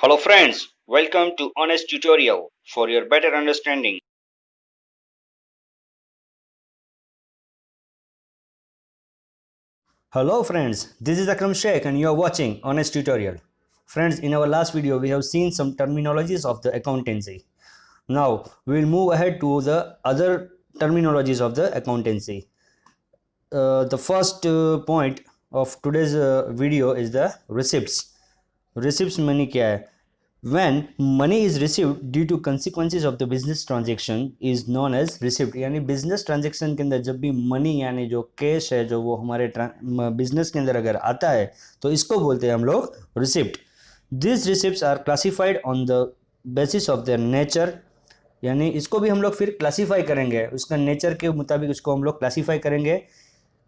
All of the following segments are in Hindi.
Hello friends, welcome to Honest Tutorial for your better understanding. Hello friends, this is Akram and you are watching Honest Tutorial. Friends, in our last video we have seen some terminologies of the accountancy. Now we will move ahead to the other terminologies of the accountancy. The first point of today's video is the receipts. Receipts money क्या है? When money is received due to consequences of the business transaction is known as receipt. यानी बिजनेस ट्रांजेक्शन के अंदर जब भी मनी यानी जो कैश है जो वो हमारे बिजनेस के अंदर अगर आता है तो इसको बोलते हैं हम लोग receipt. This receipts are classified on the basis of their nature. यानी इसको भी हम लोग फिर क्लासीफाई करेंगे, उसका नेचर के मुताबिक उसको हम लोग क्लासीफाई करेंगे.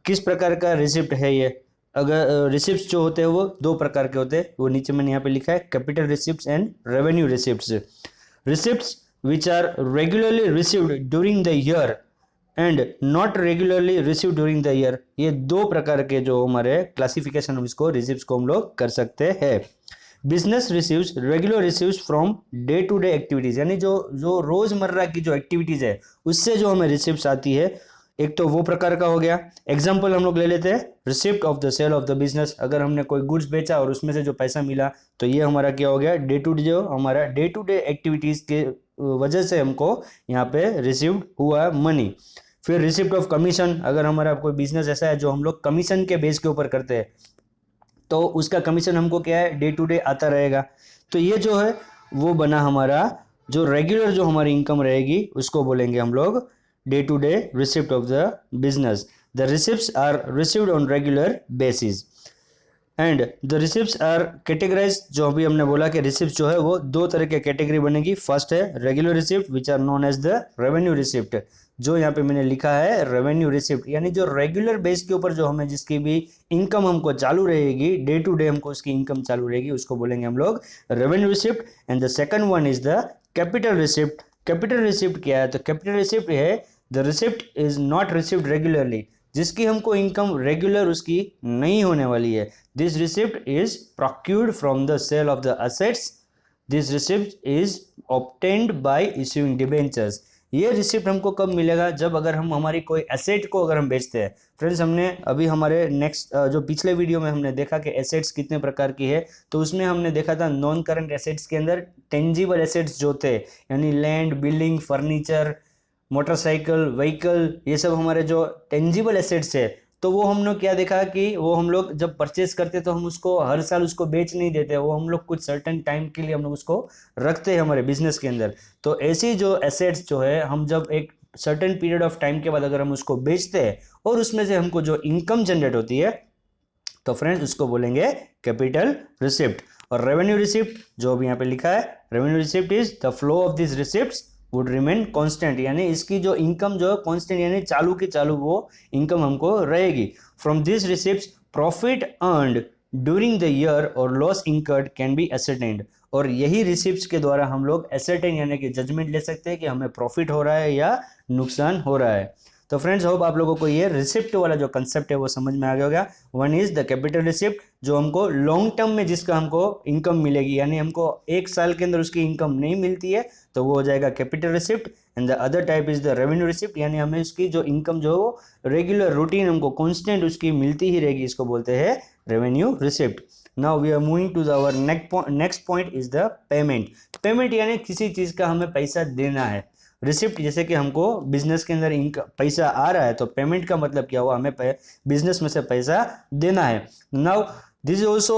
किस प्रकार का रिसिप्ट है ये? अगर रिसिप्ट्स जो होते हैं वो दो प्रकार के होते हैं, वो नीचे मैंने यहाँ पे लिखा है capital receipts and revenue receipts. Receipts which are regularly received during the year and not regularly received during the year, ये दो प्रकार के जो हमारे क्लासिफिकेशन हम इसको रिसिप्ट्स को हम लोग कर सकते हैं. Business receives regular receives from day to day activities, यानी जो जो रोज़मर्रा की जो एक्टिविटीज़ है उससे जो हमें रिसिप्ट्स आती है. एक तो वो प्रकार का हो गया. एग्जाम्पल हम लोग ले लेते हैं receipt of the sale of the business. अगर हमने कोई गुड्स बेचा और उसमें से जो पैसा मिला तो ये हमारा क्या हो गया? डे टू डे, जो हमारा डे टू डे एक्टिविटीज़ के वजह से हमको यहाँ पे रिसीव्ड हुआ मनी. फिर रिसिप्ट ऑफ कमीशन, अगर हमारा कोई बिजनेस ऐसा है जो हम लोग कमीशन के बेस के ऊपर करते हैं तो उसका कमीशन हमको क्या है? डे टू डे आता रहेगा. तो ये जो है वो बना हमारा जो रेगुलर जो हमारी इनकम रहेगी उसको बोलेंगे हम लोग day to day receipt of the business. The receipts are received on regular basis and the receipts are categorized. जो अभी हमने बोला कि receipts जो है वो दो तरह के कैटेगरी बनेगी. फर्स्ट है regular receipt which are known as the revenue receipt. जो यहाँ पे मैंने लिखा है रेवेन्यू रिसिप्ट, यानी जो रेगुलर बेस के ऊपर जो हमें जिसकी भी इनकम हमको चालू रहेगी, डे टू डे हमको उसकी इनकम चालू रहेगी, उसको बोलेंगे हम लोग revenue receipt. And the second one is the capital receipt. Capital receipt क्या है? तो कैपिटल रिसिप्ट है the receipt is not received regularly, जिसकी हमको इनकम रेगुलर उसकी नहीं होने वाली है. This receipt is procured from the sale of the assets. This receipt is obtained by issuing debentures. ये रिसिप्ट हमको कब मिलेगा? जब अगर हम हमारी कोई एसेट को अगर हम बेचते हैं. फ्रेंड्स, हमने अभी हमारे नेक्स्ट जो पिछले वीडियो में हमने देखा कि एसेट्स कितने प्रकार की है, तो उसमें हमने देखा था नॉन करंट एसेट्स के अंदर टेंजिबल एसेट्स जो थे, यानी land, building, furniture, motorcycle, vehicle, ये सब हमारे जो टेंजिबल एसेट्स है. तो वो हम लोग क्या देखा कि वो हम लोग जब परचेज करते तो हम उसको हर साल उसको बेच नहीं देते, वो हम लोग कुछ सर्टेन टाइम के लिए हम लोग उसको रखते हैं हमारे बिजनेस के अंदर. तो ऐसी जो एसेट्स जो है हम जब एक सर्टेन पीरियड ऑफ टाइम के बाद अगर हम उसको बेचते हैं और उसमें से हमको जो इनकम जनरेट होती है तो फ्रेंड्स उसको बोलेंगे कैपिटल रिसिप्ट. और रेवेन्यू रिसिप्ट जो अभी यहाँ पे लिखा है, revenue receipt is the flow of this receipts would remain constant, यानी इसकी जो इनकम जो कांस्टेंट यानी चालू के चालू वो इनकम हमको रहेगी. From this receipts profit earned during the year और loss incurred can be ascertained. और यही रिसिप्ट्स के द्वारा हम लोग एसरटेन यानी कि जजमेंट ले सकते हैं कि हमें प्रॉफिट हो रहा है या नुकसान हो रहा है. तो फ्रेंड्स, होप आप लोगों को ये रिसिप्ट वाला जो कंसेप्ट है वो समझ में आ गया होगा. One is the capital receipt, जो हमको लॉन्ग टर्म में जिसका हमको इनकम मिलेगी, यानी हमको एक साल के अंदर उसकी इनकम नहीं मिलती है तो वो हो जाएगा capital receipt. And the other type is the revenue receipt, यानी हमें उसकी जो इनकम जो रेगुलर रूटीन हमको कॉन्स्टेंट उसकी मिलती ही रहेगी, इसको बोलते हैं revenue receipt. Now we are moving to our next point is the payment. Payment यानी किसी चीज़ का हमें पैसा देना है. रिसिप्ट जैसे कि हमको बिजनेस के अंदर पैसा आ रहा है तो पेमेंट का मतलब क्या हुआ? हमें बिजनेस में से पैसा देना है. Now this is also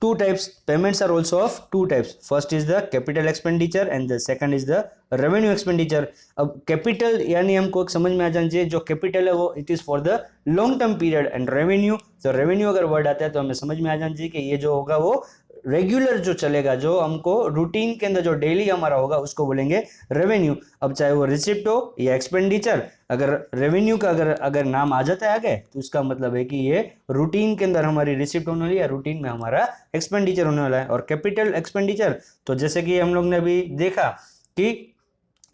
two types. Payments are also of two types. First is the capital expenditure and the second is the revenue expenditure. अब कैपिटल यानी हमको समझ में आ जाना चाहिए जो कैपिटल है वो it is for the long term period. And revenue, तो रेवेन्यू अगर वर्ड आता है तो हमें समझ में आ जाना चाहिए कि ये जो होगा वो रेगुलर जो चलेगा, जो हमको रूटीन के अंदर जो डेली हमारा होगा उसको बोलेंगे रेवेन्यू. अब चाहे वो रिसिप्ट हो या एक्सपेंडिचर, अगर रेवेन्यू का अगर नाम आ जाता है आगे तो उसका मतलब है कि ये रूटीन के अंदर हमारी रिसिप्ट होने वाली है, रूटीन में हमारा एक्सपेंडिचर होने वाला है. और कैपिटल एक्सपेंडिचर तो जैसे कि हम लोग ने अभी देखा कि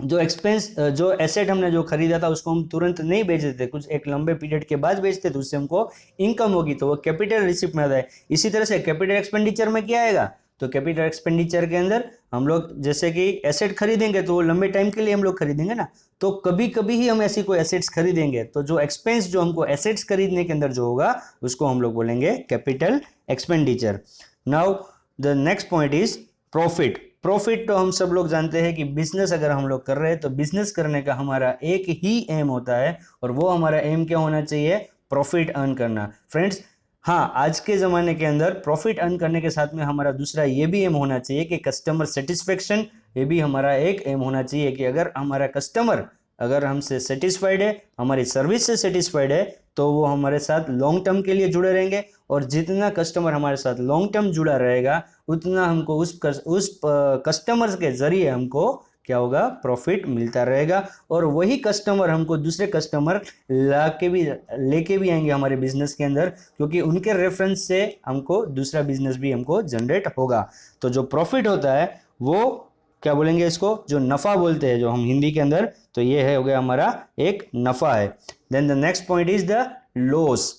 जो एक्सपेंस जो एसेट हमने जो खरीदा था उसको हम तुरंत नहीं बेच देते, कुछ एक लंबे पीरियड के बाद बेचते तो उससे हमको इनकम होगी, तो वो कैपिटल रिसिप्ट में आता है. इसी तरह से कैपिटल एक्सपेंडिचर में क्या आएगा? तो कैपिटल एक्सपेंडिचर के अंदर हम लोग जैसे कि एसेट खरीदेंगे तो वो लंबे टाइम के लिए हम लोग खरीदेंगे ना, तो कभी कभी ही हम ऐसी कोई एसेट्स खरीदेंगे, तो जो एक्सपेंस जो हमको एसेट्स खरीदने के अंदर जो होगा उसको हम लोग बोलेंगे capital expenditure. Now the next point is profit. Profit तो हम सब लोग जानते हैं कि बिजनेस अगर हम लोग कर रहे हैं तो बिजनेस करने का हमारा एक ही एम होता है, और वो हमारा एम क्या होना चाहिए? प्रॉफिट अर्न करना। फ्रेंड्स हाँ, आज के ज़माने के अंदर प्रॉफिट अर्न करने के साथ में हमारा दूसरा ये भी एम होना चाहिए कि कस्टमर सेटिस्फेक्शन, ये भी हमारा एक एम होना चाहिए कि अगर हमारा कस्टमर अगर हमसे सेटिस्फाइड है, हमारी सर्विस से सेटिस्फाइड है, तो वो हमारे साथ लॉन्ग टर्म के लिए जुड़े रहेंगे, और जितना कस्टमर हमारे साथ लॉन्ग टर्म जुड़ा रहेगा उतना हमको उस कस्टमर के ज़रिए हमको क्या होगा? प्रॉफिट मिलता रहेगा, और वही कस्टमर हमको दूसरे कस्टमर लेके भी आएंगे हमारे बिजनेस के अंदर, क्योंकि उनके रेफरेंस से हमको दूसरा बिजनेस भी हमको जनरेट होगा। तो जो प्रॉफिट होता है वो क्या बोलेंगे इसको? जो नफ़ा बोलते हैं जो हम हिंदी के अंदर, तो ये है हो गया हमारा एक नफ़ा है। Then the next point is the loss.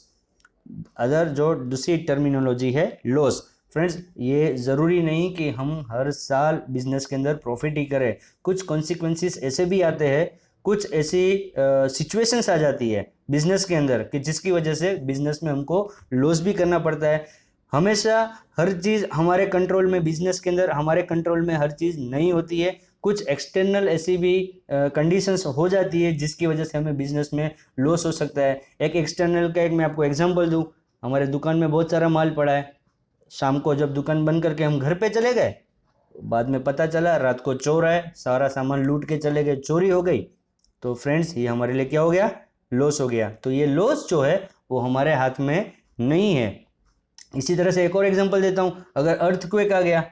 Other जो दूसरी टर्मिनोलॉजी है लॉस। फ्रेंड्स ये ज़रूरी नहीं कि हम हर साल बिजनेस के अंदर प्रॉफिट ही करें, कुछ कॉन्सिक्वेंसेस ऐसे भी आते हैं, कुछ ऐसी सिचुएशंस आ जाती है बिजनेस के अंदर कि जिसकी वजह से बिजनेस में हमको लॉस भी करना पड़ता है। हमेशा हर चीज़ हमारे कंट्रोल में, बिजनेस के अंदर हमारे कंट्रोल में हर चीज़ नहीं होती है, कुछ एक्सटर्नल ऐसी भी कंडीशंस हो जाती है जिसकी वजह से हमें बिजनेस में लॉस हो सकता है। एक एक्सटर्नल का एक मैं आपको एग्जांपल दूं, हमारे दुकान में बहुत सारा माल पड़ा है, शाम को जब दुकान बंद करके हम घर पे चले गए, बाद में पता चला रात को चोर आए, सारा सामान लूट के चले गए, चोरी हो गई, तो फ्रेंड्स ये हमारे लिए क्या हो गया? लॉस हो गया। तो ये लॉस जो है वो हमारे हाथ में नहीं है। इसी तरह से एक और एग्जांपल देता हूँ, अगर अर्थक्वेक आ गया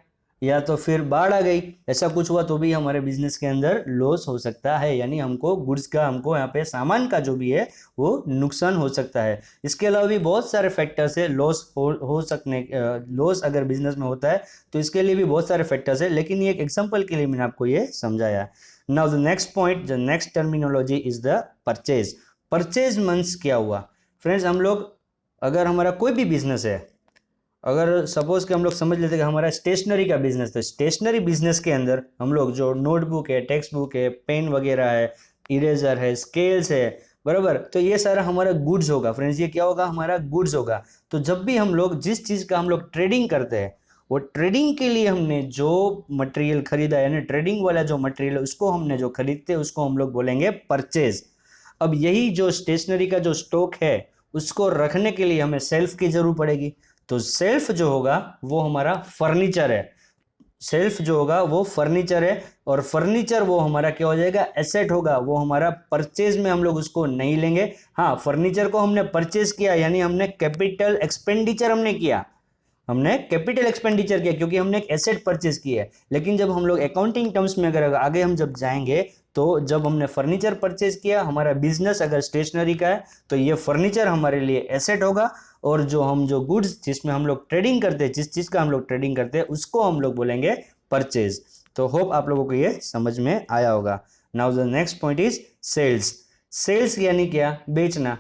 या तो फिर बाढ़ आ गई, ऐसा कुछ हुआ तो भी हमारे बिजनेस के अंदर लॉस हो सकता है, यानी हमको गुड्स का, हमको यहाँ पे सामान का जो भी है वो नुकसान हो सकता है। इसके अलावा भी बहुत सारे फैक्टर्स है लॉस हो सकने, लॉस अगर बिजनेस में होता है तो इसके लिए भी बहुत सारे फैक्टर्स है, लेकिन ये एक एग्जाम्पल के लिए मैंने आपको ये समझाया। Now the next point, the next terminology is the purchase. Purchase means क्या हुआ? फ्रेंड्स हम लोग अगर हमारा कोई भी बिजनेस है, अगर सपोज कि हम लोग समझ लेते हैं कि हमारा स्टेशनरी का बिजनेस, तो स्टेशनरी बिजनेस के अंदर हम लोग जो नोटबुक है, टेक्स्ट बुक है, पेन वगैरह है, इरेजर है, स्केल्स है, बराबर, तो ये सारा हमारा गुड्स होगा। फ्रेंड्स ये क्या होगा? हमारा गुड्स होगा। तो जब भी हम लोग जिस चीज़ का हम लोग ट्रेडिंग करते हैं, वो ट्रेडिंग के लिए हमने जो मटेरियल खरीदा, यानी ट्रेडिंग वाला जो मटेरियल है उसको हमने जो खरीदते हैं उसको हम लोग बोलेंगे परचेज। अब यही जो स्टेशनरी का जो स्टॉक है उसको रखने के लिए हमें सेल्फ की जरूरत पड़ेगी, तो सेल्फ जो होगा वो हमारा फर्नीचर है। सेल्फ जो होगा वो फर्नीचर है, और फर्नीचर वो हमारा क्या हो जाएगा? एसेट होगा, वो हमारा परचेज में हम लोग उसको नहीं लेंगे। हाँ, फर्नीचर को हमने परचेज किया यानी हमने कैपिटल एक्सपेंडिचर हमने किया, हमने कैपिटल एक्सपेंडिचर किया क्योंकि हमने एक एसेट परचेज किया है। लेकिन जब हम लोग अकाउंटिंग टर्म्स में अगर आगे हम जब जाएंगे, तो जब हमने फर्नीचर परचेज किया, हमारा बिजनेस अगर स्टेशनरी का है तो ये फर्नीचर हमारे लिए एसेट होगा, और जो गुड्स जिसमें हम लोग ट्रेडिंग करते हैं, जिस चीज़ का हम लोग ट्रेडिंग करते हैं उसको हम लोग बोलेंगे परचेज। तो होप आप लोगों को ये समझ में आया होगा। Now the next point is sales. Sales यानी क्या? बेचना।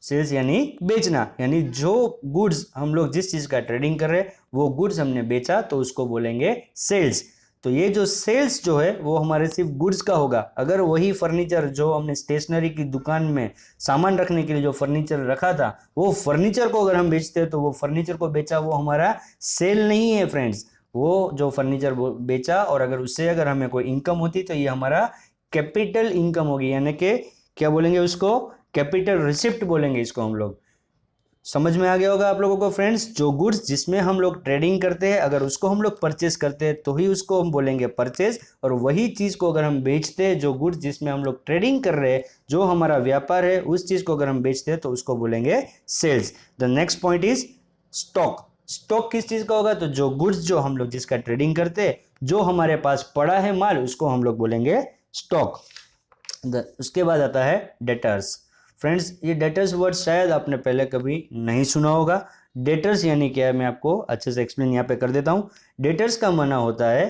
सेल्स यानी बेचना, यानी जो गुड्स हम लोग जिस चीज़ का ट्रेडिंग कर रहे हैं वो गुड्स हमने बेचा तो उसको बोलेंगे सेल्स। तो ये जो सेल्स जो है वो हमारे सिर्फ गुड्स का होगा। अगर वही फर्नीचर जो हमने स्टेशनरी की दुकान में सामान रखने के लिए जो फर्नीचर रखा था, वो फर्नीचर को अगर हम बेचते हैं तो वो फर्नीचर को बेचा वो हमारा सेल नहीं है फ्रेंड्स। वो जो फर्नीचर बेचा और अगर उससे अगर हमें कोई इनकम होती तो ये हमारा कैपिटल इनकम होगी, यानी कि क्या बोलेंगे उसको? कैपिटल रिसिप्ट बोलेंगे इसको हम लोग। समझ में आ गया होगा आप लोगों को फ्रेंड्स? जो गुड्स जिसमें हम लोग ट्रेडिंग करते हैं अगर उसको हम लोग परचेज करते हैं तो ही उसको हम बोलेंगे परचेज, और वही चीज़ को अगर हम बेचते हैं, जो गुड्स जिसमें हम लोग ट्रेडिंग कर रहे हैं, जो हमारा व्यापार है, उस चीज़ को अगर हम बेचते हैं तो उसको बोलेंगे sales. The next point is stock. Stock किस चीज़ का होगा? तो जो गुड्स जो हम लोग जिसका ट्रेडिंग करते हैं, जो हमारे पास पड़ा है माल, उसको हम लोग बोलेंगे स्टॉक। उसके बाद आता है डेटर्स। फ्रेंड्स ये डेटर्स वर्ड शायद आपने पहले कभी नहीं सुना होगा। डेटर्स यानी क्या है मैं आपको अच्छे से एक्सप्लेन यहाँ पे कर देता हूँ। डेटर्स का माना होता है,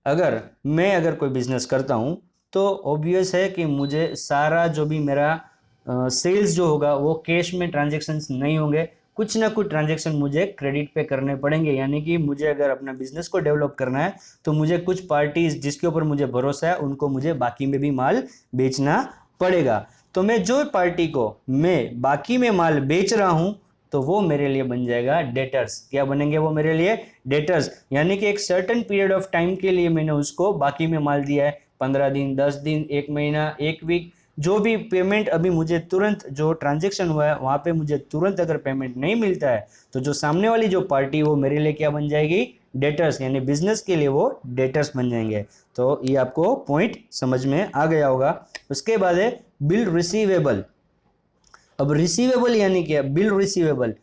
अगर कोई बिजनेस करता हूँ तो ऑब्वियस है कि मुझे सारा जो भी मेरा सेल्स जो होगा वो कैश में ट्रांजेक्शन्स नहीं होंगे, कुछ ना कुछ ट्रांजैक्शन मुझे क्रेडिट पे करने पड़ेंगे, यानी कि मुझे अगर अपना बिजनेस को डेवलप करना है तो मुझे कुछ पार्टीज जिसके ऊपर मुझे भरोसा है उनको मुझे बाकी में भी माल बेचना पड़ेगा। तो मैं जो पार्टी को मैं बाकी में माल बेच रहा हूं तो वो मेरे लिए बन जाएगा डेटर्स। क्या बनेंगे वो मेरे लिए? डेटर्स। यानी कि एक सर्टेन पीरियड ऑफ टाइम के लिए मैंने उसको बाकी में माल दिया है, 15 दिन, 10 दिन, 1 महीना, 1 वीक, जो भी पेमेंट अभी मुझे तुरंत जो ट्रांजेक्शन हुआ है वहां पे मुझे तुरंत अगर पेमेंट नहीं मिलता है तो जो सामने वाली जो पार्टी वो मेरे लिए क्या बन जाएगी? डेटर्स। यानी बिजनेस के लिए वो डेटर्स बन जाएंगे। तो ये आपको पॉइंट समझ में आ गया होगा। उसके बाद है बिल रिसीवेबल। अब रिसीवेबल यानी क्या? Bill receivable.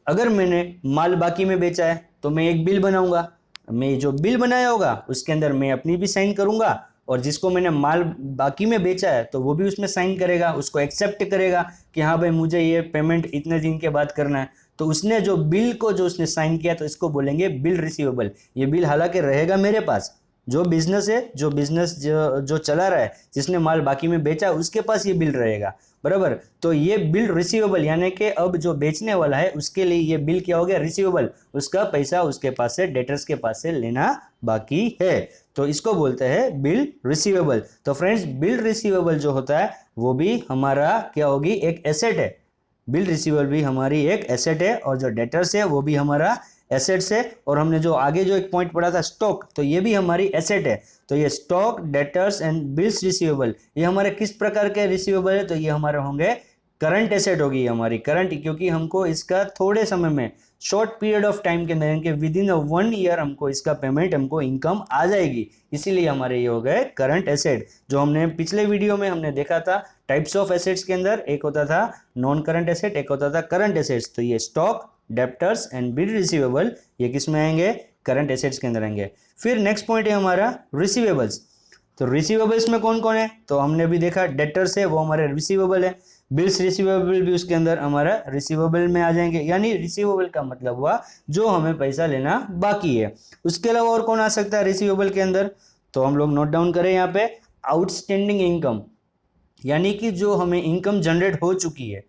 अगर मैंने माल बाकी में बेचा है तो मैं एक बिल बनाऊंगा, मैं जो बिल बनाया होगा उसके अंदर मैं अपनी भी साइन करूंगा और जिसको मैंने माल बाकी में बेचा है तो वो भी उसमें साइन करेगा, उसको एक्सेप्ट करेगा कि हाँ भाई मुझे ये पेमेंट इतने दिन के बाद करना है। तो उसने जो बिल को जो उसने साइन किया तो इसको बोलेंगे बिल रिसीवेबल। ये बिल हालांकि रहेगा मेरे पास, जो बिजनेस है, जो बिजनेस जो चला रहा है, जिसने माल बाकी में बेचा उसके पास ये बिल रहेगा, बराबर। तो ये बिल रिसीवेबल यानी कि अब जो बेचने वाला है उसके लिए ये बिल क्या हो गया? रिसीवेबल। उसका पैसा उसके पास से, डेटर्स के पास से लेना बाकी है, तो इसको बोलते हैं बिल रिसीवेबल। तो फ्रेंड्स बिल रिसीवेबल जो होता है वो भी हमारा क्या होगी? एक एसेट है। बिल रिसीवेबल भी हमारी एक एसेट है और जो डेटर्स है वो भी हमारा एसेट्स है। और हमने जो आगे जो एक पॉइंट पढ़ा था स्टॉक, तो ये भी हमारी एसेट है। तो ये stock, debtors and bills receivable ये हमारे किस प्रकार के रिसीवेबल है? तो ये हमारे होंगे करंट एसेट होगी हमारी, करंट, क्योंकि हमको इसका थोड़े समय में, शॉर्ट पीरियड ऑफ टाइम के अंदर, यानी विद इन 1 ईयर हमको इसका पेमेंट, हमको इनकम आ जाएगी, इसीलिए हमारे ये हो गए करंट एसेट। जो हमने पिछले वीडियो में हमने देखा था टाइप्स ऑफ एसेट्स के अंदर, एक होता था नॉन करंट एसेट, एक होता था करंट एसेट्स। तो ये stock, debtors and bill receivable ये किस में आएंगे? करंट एसेट्स के अंदर आएंगे। फिर नेक्स्ट पॉइंट है हमारा रिसीवेबल्स। तो रिसीवेबल्स में कौन कौन है? तो हमने भी देखा डेटर्स है वो हमारे रिसीवेबल है, बिल्स रिसीवेबल भी उसके अंदर हमारा रिसीवेबल में आ जाएंगे। यानी रिसीवेबल का मतलब हुआ जो हमें पैसा लेना बाकी है। उसके अलावा और कौन आ सकता है रिसीवेबल के अंदर? तो हम लोग नोट डाउन करें यहाँ पे आउटस्टैंडिंग इनकम, यानी कि जो हमें इनकम जनरेट हो चुकी है,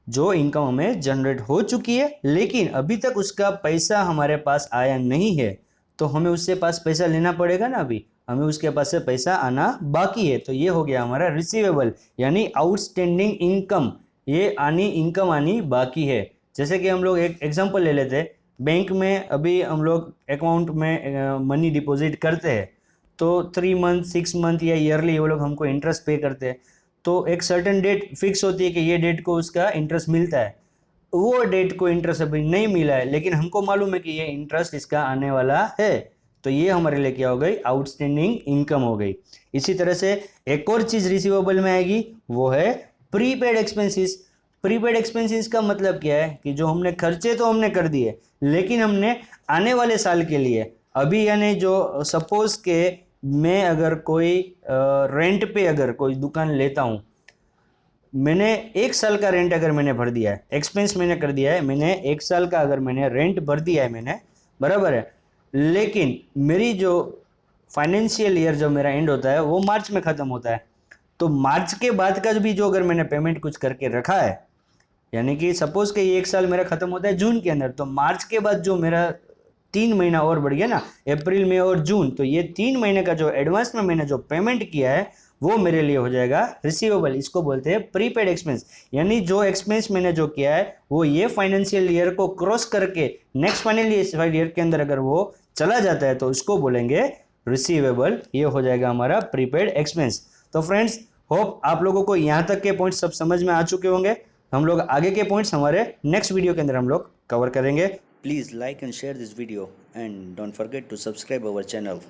जो इनकम हमें जनरेट हो चुकी है लेकिन अभी तक उसका पैसा हमारे पास आया नहीं है, तो हमें उससे पास पैसा लेना पड़ेगा ना, अभी हमें उसके पास से पैसा आना बाकी है। तो ये हो गया हमारा रिसीवेबल, यानी आउटस्टैंडिंग इनकम, ये आनी इनकम आनी बाकी है। जैसे कि हम लोग एक एग्जांपल ले लेते हैं, बैंक में अभी हम लोग अकाउंट में मनी डिपॉजिट करते हैं तो 3 मंथ, 6 मंथ या ईयरली वो लोग हमको इंटरेस्ट पे करते हैं। तो एक सर्टेन डेट फिक्स होती है कि ये डेट को उसका इंटरेस्ट मिलता है। वो डेट को इंटरेस्ट अभी नहीं मिला है लेकिन हमको मालूम है कि ये इंटरेस्ट इसका आने वाला है, तो ये हमारे लिए क्या हो गई? आउटस्टैंडिंग इनकम हो गई। इसी तरह से एक और चीज रिसीवेबल में आएगी, वो है प्रीपेड एक्सपेंसेस। प्रीपेड एक्सपेंसेस का मतलब क्या है कि जो हमने खर्चे तो हमने कर दिए लेकिन हमने आने वाले साल के लिए अभी, यानी जो सपोज के मैं अगर कोई रेंट पे अगर कोई दुकान लेता हूँ, मैंने 1 साल का रेंट अगर मैंने भर दिया है, एक्सपेंस मैंने कर दिया है, मैंने 1 साल का अगर मैंने रेंट भर दिया है मैंने, बराबर है, लेकिन मेरी जो फाइनेंशियल ईयर जो मेरा एंड होता है वो मार्च में ख़त्म होता है। तो मार्च के बाद का भी जो अगर मैंने पेमेंट कुछ करके रखा है, यानी कि सपोज कि ये 1 साल मेरा खत्म होता है जून के अंदर, तो मार्च के बाद जो मेरा 3 महीना और बढ़ गया ना, अप्रैल, मई और जून, तो ये 3 महीने का जो एडवांस में मैंने जो पेमेंट किया है वो मेरे लिए हो जाएगा रिसीवेबल। इसको बोलते हैं प्रीपेड एक्सपेंस। यानी जो एक्सपेंस मैंने जो किया है वो ये फाइनेंशियल ईयर को क्रॉस करके नेक्स्ट फाइनेंशियल ईयर के अंदर अगर वो चला जाता है तो उसको बोलेंगे रिसीवेबल। ये हो जाएगा हमारा प्रीपेड एक्सपेंस। तो फ्रेंड्स, होप आप लोगों को यहाँ तक के पॉइंट्स सब समझ में आ चुके होंगे। हम लोग आगे के पॉइंट्स हमारे नेक्स्ट वीडियो के अंदर हम लोग कवर करेंगे। Please like and share this video and don't forget to subscribe our channel.